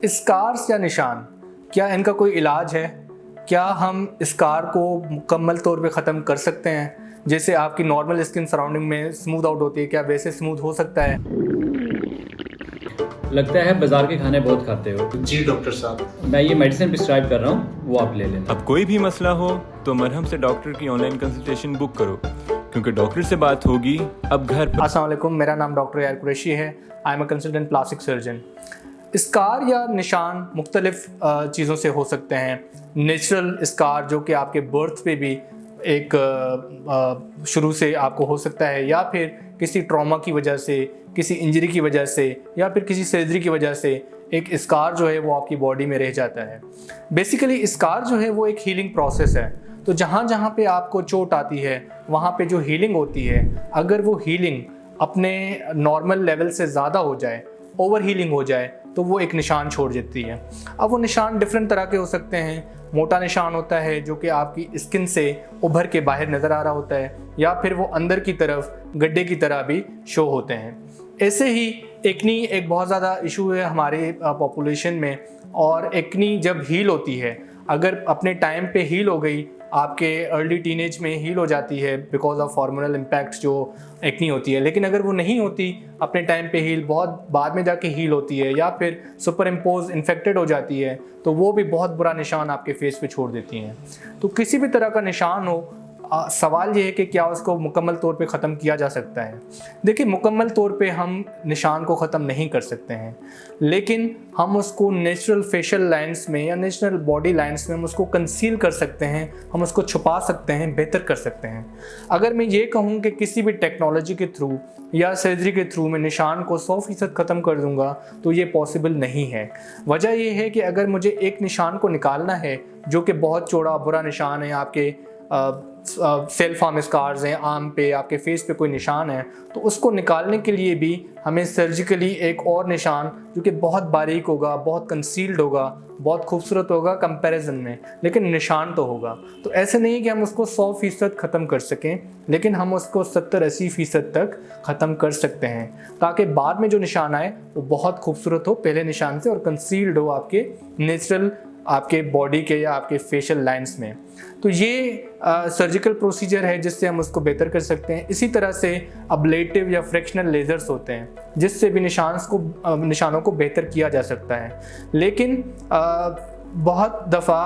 Scars या निशान, क्या इनका कोई इलाज है? क्या हम स्कार को मुकम्मल तौर पे ख़त्म कर सकते हैं? जैसे आपकी नॉर्मल स्किन सराउंडिंग में स्मूथ आउट होती है, क्या वैसे स्मूथ हो सकता है? लगता है बाजार के खाने बहुत खाते हो। जी डॉक्टर साहब, मैं ये मेडिसिन प्रिस्क्राइब कर रहा हूँ, वो आप ले लेना। अब कोई भी मसला हो तो मरहम से डॉक्टर की ऑनलाइन कंसल्टेशन बुक करो, क्योंकि डॉक्टर से बात होगी अब घर पर। अस्सलाम वालेकुम, मेरा नाम डॉक्टर यार कुरैशी है। I am a consultant plastic surgeon. Scar या निशान मुख्तलिफ चीज़ों से हो सकते हैं। नेचुरल स्कार जो कि आपके बर्थ पे भी एक शुरू से आपको हो सकता है, या फिर किसी ट्रॉमा की वजह से, किसी इंजरी की वजह से, या फिर किसी सर्जरी की वजह से एक स्कार जो है वो आपकी बॉडी में रह जाता है। बेसिकली स्कार जो है वो एक हीलिंग प्रोसेस है। तो जहाँ जहाँ पे आपको चोट आती है वहाँ पे जो हीलिंग होती है, अगर वो हीलिंग अपने नॉर्मल लेवल से ज़्यादा हो जाए, ओवर हीलिंग हो जाए, तो वो एक निशान छोड़ देती है। अब वो निशान डिफरेंट तरह के हो सकते हैं। मोटा निशान होता है जो कि आपकी स्किन से उभर के बाहर नज़र आ रहा होता है, या फिर वो अंदर की तरफ गड्ढे की तरह भी शो होते हैं। ऐसे ही एक्नी एक बहुत ज़्यादा इशू है हमारे पॉपुलेशन में, और एक्नी जब हील होती है, अगर अपने टाइम पे हील हो गई, आपके अर्ली टीनेज में हील हो जाती है बिकॉज ऑफ हार्मोनल इम्पैक्ट जो एक्नी होती है। लेकिन अगर वो नहीं होती अपने टाइम पे हील, बहुत बाद में जाके हील होती है, या फिर सुपर इम्पोज इन्फेक्टेड हो जाती है, तो वो भी बहुत बुरा निशान आपके फेस पे छोड़ देती हैं। तो किसी भी तरह का निशान हो, सवाल ये है कि क्या उसको मुकम्मल तौर पे ख़त्म किया जा सकता है। देखिए, मुकम्मल तौर पे हम निशान को ख़त्म नहीं कर सकते हैं, लेकिन हम उसको नेचुरल फेशियल लाइंस में या नेचुरल बॉडी लाइंस में हम उसको कंसील कर सकते हैं, हम उसको छुपा सकते हैं, बेहतर कर सकते हैं। अगर मैं ये कहूँ कि किसी भी टेक्नोलॉजी के थ्रू या सर्जरी के थ्रू मैं निशान को 100% ख़त्म कर दूँगा, तो ये पॉसिबल नहीं है। वजह ये है कि अगर मुझे एक निशान को निकालना है जो कि बहुत चौड़ा बुरा निशान है, आपके सेल फॉर्म स्कार्स हैं, आर्म पे, आपके फेस पे कोई निशान है, तो उसको निकालने के लिए भी हमें सर्जिकली एक और निशान जो कि बहुत बारीक होगा, बहुत कंसील्ड होगा, बहुत खूबसूरत होगा कंपैरिजन में, लेकिन निशान तो होगा। तो ऐसे नहीं कि हम उसको 100% ख़त्म कर सकें, लेकिन हम उसको 70-80% तक ख़त्म कर सकते हैं, ताकि बाद में जो निशान आए वो बहुत खूबसूरत हो पहले निशान से, और कंसील्ड हो आपके नेचुरल, आपके बॉडी के या आपके फेशियल लाइंस में। तो ये सर्जिकल प्रोसीजर है जिससे हम उसको बेहतर कर सकते हैं। इसी तरह से अब्लेटिव या फ्रैक्शनल लेज़र्स होते हैं जिससे भी निशानों को बेहतर किया जा सकता है। लेकिन बहुत दफ़ा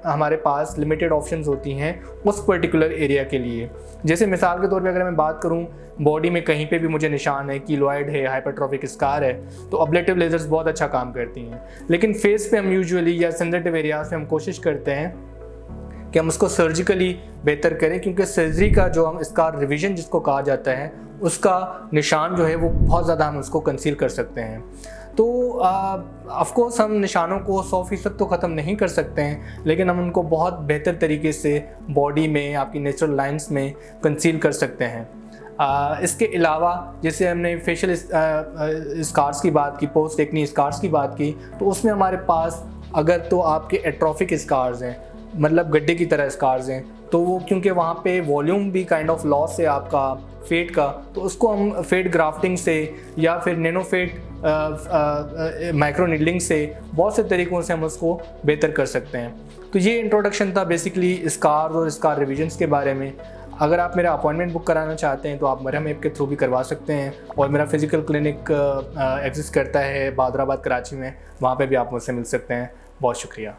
हमारे पास लिमिटेड ऑप्शंस होती हैं उस पर्टिकुलर एरिया के लिए। जैसे मिसाल के तौर पे अगर मैं बात करूं, बॉडी में कहीं पे भी मुझे निशान है, कीलॉइड है, हाइपरट्रॉफिक स्कार है, तो अब्लेटिव लेजर्स बहुत अच्छा काम करती हैं। लेकिन फेस पे हम यूजुअली या सेंसिटिव एरियाज में हम कोशिश करते हैं कि हम उसको सर्जिकली बेहतर करें, क्योंकि सर्जरी का जो हम स्कार रिविजन जिसको कहा जाता है, उसका निशान जो है वो बहुत ज़्यादा हम उसको कंसील कर सकते हैं। तो ऑफकोर्स हम निशानों को 100% तो ख़त्म नहीं कर सकते हैं, लेकिन हम उनको बहुत बेहतर तरीके से बॉडी में, आपकी नेचुरल लाइंस में कंसील कर सकते हैं। इसके अलावा जैसे हमने फेशियल स्कार्स की बात की, पोस्ट एक्नी स्कार्स की बात की, तो उसमें हमारे पास अगर तो आपके एट्रोफिक स्कार्स हैं, मतलब गड्ढे की तरह स्कार्स हैं, तो वो क्योंकि वहाँ पे वॉल्यूम भी काइंड ऑफ लॉस है आपका फेट का, तो उसको हम फेट ग्राफ्टिंग से या फिर नैनो फेट माइक्रो नीडलिंग से, बहुत से तरीक़ों से हम उसको बेहतर कर सकते हैं। तो ये इंट्रोडक्शन था बेसिकली स्कार और स्कार रिविजन्स के बारे में। अगर आप मेरा अपॉइंटमेंट बुक कराना चाहते हैं तो आप मरहम ऐप के थ्रू भी करवा सकते हैं, और मेरा फिज़िकल क्लिनिक एग्जिस्ट करता है बादराबाद कराची में, वहाँ पे भी आप मुझसे मिल सकते हैं। बहुत शुक्रिया।